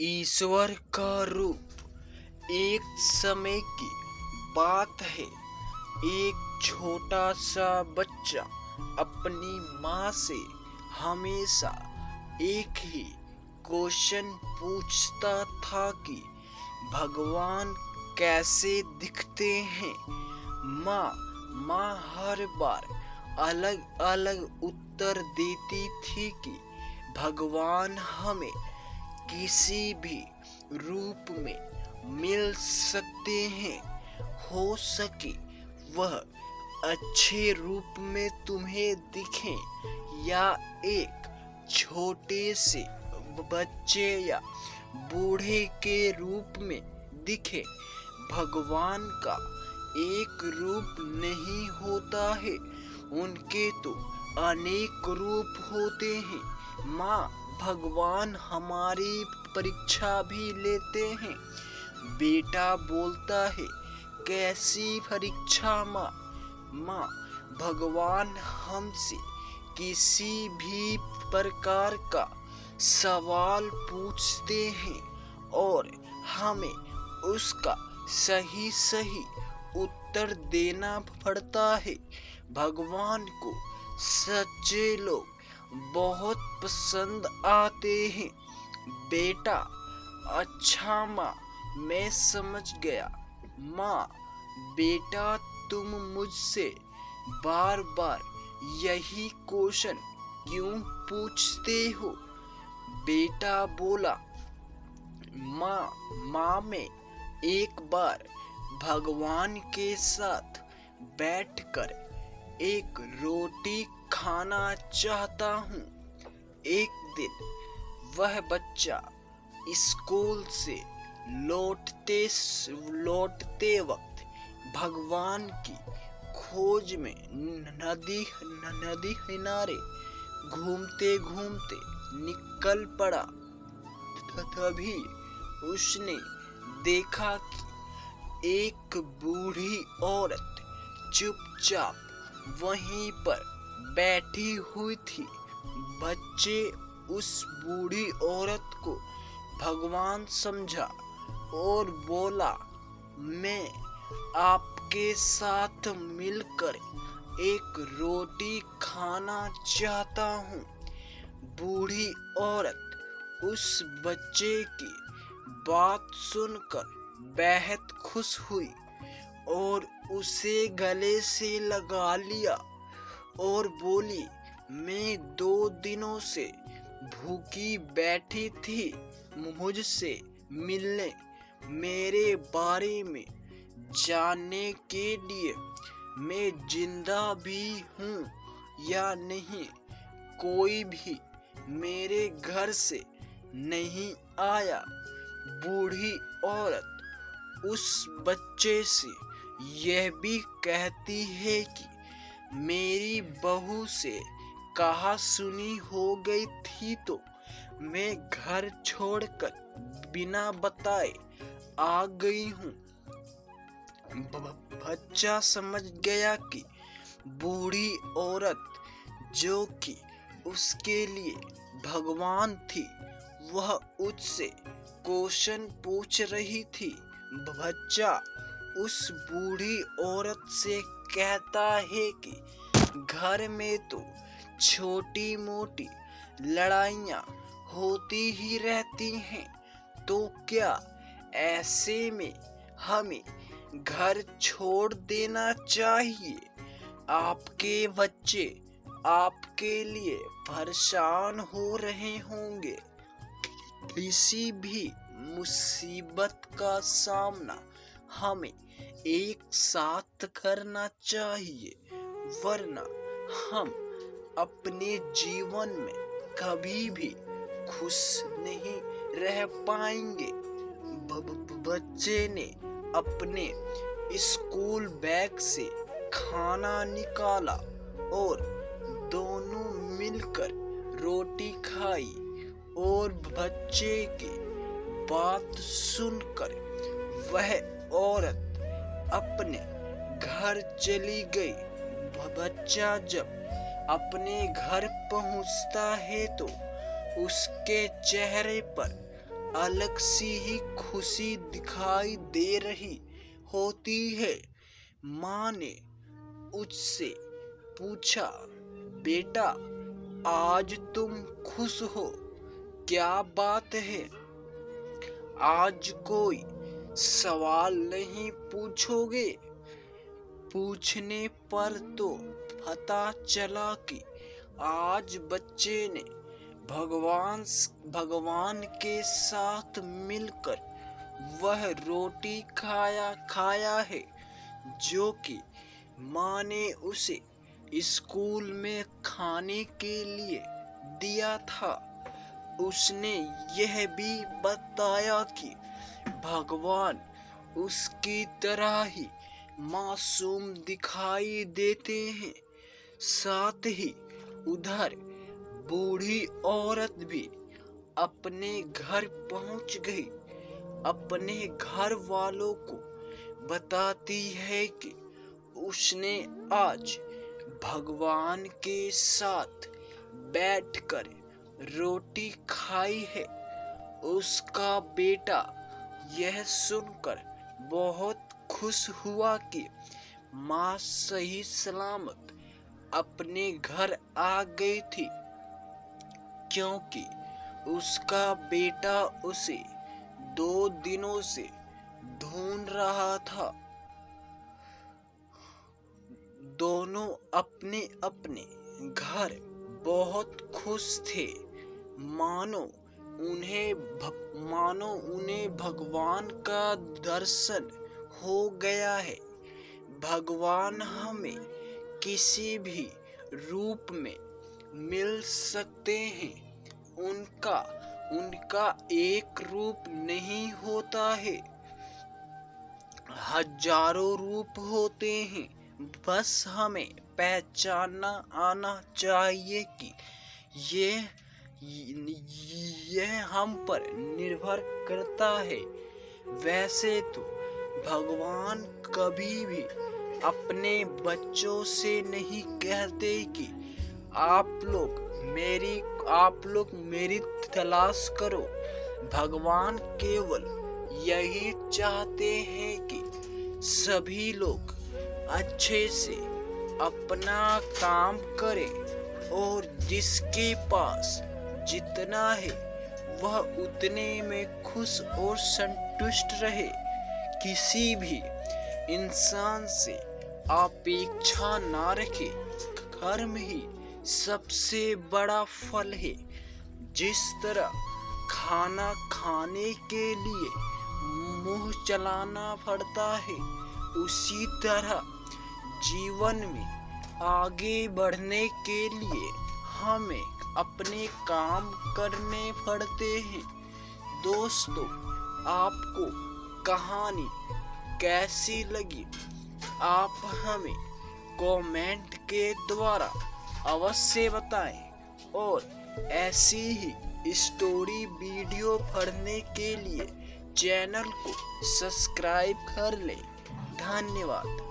ईश्वर का रूप। एक समय की बात है, एक छोटा सा बच्चा अपनी माँ से हमेशा एक ही क्वेश्चन पूछता था कि भगवान कैसे दिखते हैं। माँ माँ हर बार अलग अलग उत्तर देती थी कि भगवान हमें किसी भी रूप में मिल सकते हैं। हो सके वह अच्छे रूप में तुम्हें दिखें या एक छोटे से बच्चे या बूढ़े के रूप में दिखे। भगवान का एक रूप नहीं होता है, उनके तो अनेक रूप होते हैं। माँ, भगवान हमारी परीक्षा भी लेते हैं। बेटा बोलता है, कैसी परीक्षा माँ? माँ, भगवान हमसे किसी भी प्रकार का सवाल पूछते हैं और हमें उसका सही सही उत्तर देना पड़ता है। भगवान को सच्चे लोग बहुत पसंद आते हैं। बेटा, अच्छा माँ, मैं समझ गया। माँ, बेटा तुम मुझसे बार बार यही क्वेश्चन क्यों पूछते हो? बेटा बोला, माँ मैं एक बार भगवान के साथ बैठकर एक रोटी खाना चाहता हूँ। एक दिन वह बच्चा स्कूल से लौटते वक्त भगवान की खोज में नदी किनारे घूमते घूमते निकल पड़ा। तभी उसने देखा कि एक बूढ़ी औरत चुपचाप वहीं पर बैठी हुई थी। बच्चे उस बूढ़ी औरत को भगवान समझा और बोला, मैं आपके साथ मिलकर एक रोटी खाना चाहता हूँ। बूढ़ी औरत उस बच्चे की बात सुनकर बेहद खुश हुई और उसे गले से लगा लिया और बोली, मैं 2 दिनों से भूखी बैठी थी। मुझसे मिलने, मेरे बारे में जानने के लिए मैं जिंदा भी हूँ या नहीं, कोई भी मेरे घर से नहीं आया। बूढ़ी औरत उस बच्चे से यह भी कहती है कि मेरी बहू से कहा सुनी हो गई थी तो मैं घर छोड़कर बिना बताए आ गई हूँ। बच्चा समझ गया कि बूढ़ी औरत जो कि उसके लिए भगवान थी, वह उससे क्वेश्चन पूछ रही थी। बच्चा उस बूढ़ी औरत से कहता है कि घर में तो छोटी मोटी लड़ाइयाँ होती ही रहती हैं, तो क्या ऐसे में हमें घर छोड़ देना चाहिए? आपके बच्चे आपके लिए परेशान हो रहे होंगे। किसी भी मुसीबत का सामना हमें एक साथ करना चाहिए, वरना हम अपने जीवन में कभी भी खुश नहीं रह पाएंगे। बच्चे ने अपने स्कूल बैग से खाना निकाला और दोनों मिलकर रोटी खाई और बच्चे की बात सुनकर वह औरत अपने घर चली गई। बच्चा जब अपने घर पहुंचता है तो उसके चेहरे पर अलग सी ही खुशी दिखाई दे रही होती है। माँ ने उससे पूछा, बेटा आज तुम खुश हो, क्या बात है? आज कोई सवाल नहीं पूछोगे? पूछने पर तो पता चला कि आज बच्चे ने भगवान के साथ मिलकर वह रोटी खाया है जो कि माँ ने उसे स्कूल में खाने के लिए दिया था। उसने यह भी बताया कि भगवान उसकी तरह ही मासूम दिखाई देते हैं। साथ ही उधर बूढ़ी औरत भी अपने घर पहुंच गई। अपने घर वालों को बताती है कि उसने आज भगवान के साथ बैठकर रोटी खाई है। उसका बेटा यह सुनकर बहुत खुश हुआ कि माँ सही सलामत अपने घर आ गई थी, क्योंकि उसका बेटा उसे 2 दिनों से ढूंढ रहा था। दोनों अपने अपने घर बहुत खुश थे, मानो उन्हें भगवान का दर्शन हो गया है। भगवान हमें किसी भी रूप में मिल सकते हैं। उनका एक रूप नहीं होता है, हजारों रूप होते हैं। बस हमें पहचानना आना चाहिए कि यह हम पर निर्भर करता है। वैसे तो भगवान कभी भी अपने बच्चों से नहीं कहते कि आप लोग मेरी तलाश करो। भगवान केवल यही चाहते हैं कि सभी लोग अच्छे से अपना काम करें और जिसके पास जितना है वह उतने में खुश और संतुष्ट रहे। किसी भी इंसान से अपेक्षा ना रखे। कर्म ही सबसे बड़ा फल है। जिस तरह खाना खाने के लिए मुंह चलाना पड़ता है, उसी तरह जीवन में आगे बढ़ने के लिए हमें अपने काम करने पड़ते हैं। दोस्तों, आपको कहानी कैसी लगी आप हमें कमेंट के द्वारा अवश्य बताएं और ऐसी ही स्टोरी वीडियो पढ़ने के लिए चैनल को सब्सक्राइब कर लें। धन्यवाद।